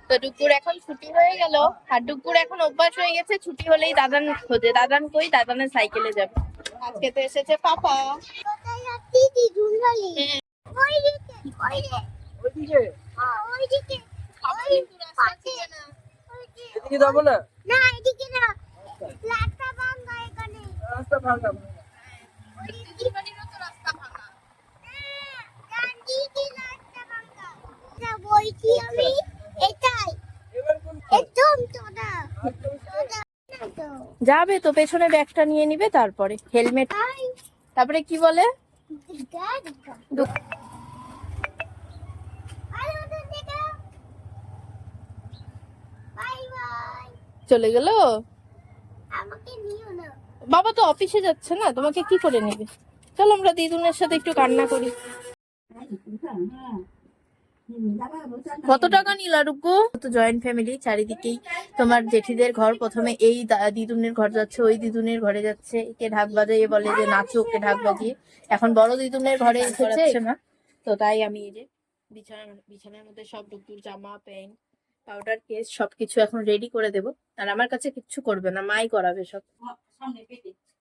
তো ডুকুর এখন ছুটি হয়ে গেল, আর ডুকুর এখন অভ্যাস হয়ে গেছে ছুটি হলেই দাদান খোঁজে। দাদান কই? দাদানের সাইকেলে যাবে। আজকে তো এসেছে পাপা। হ্যাঁ। এদিকে যাবো না, রাস্তা ফাঁকা। যাবে তো, পেছনে ব্যাগটা নিয়ে নিবে, তারপরে হেলমেট, তারপরে কি বলে চলে গেল। বাবা তো অফিসে যাচ্ছে না, তোমাকে কি করে নেবে? চলো আমরা দিদুনের সাথে একটু কান্না করি। কত টাকা নিলা রুকু? তো জয়েন্ট ফ্যামিলি, চারিদিকেই তোমার জেঠিদের ঘর। প্রথমে এই দিদুনের ঘর যাচ্ছে, ওই দিদুনের ঘরে যাচ্ছে, একে ঢাক বাজিয়ে বলে যে নাচো, ওকে ঢাক বাজিয়ে। এখন বড় দিদুনের ঘরে এসেছে না, তো তাই আমি এই যে বিছানার মধ্যে সব ডুকুর জামা প্যান্ট পাউডার কেস সবকিছু এখন রেডি করে দেব। আর আমার কাছে কিচ্ছু করবে না, মাই করাবে সব।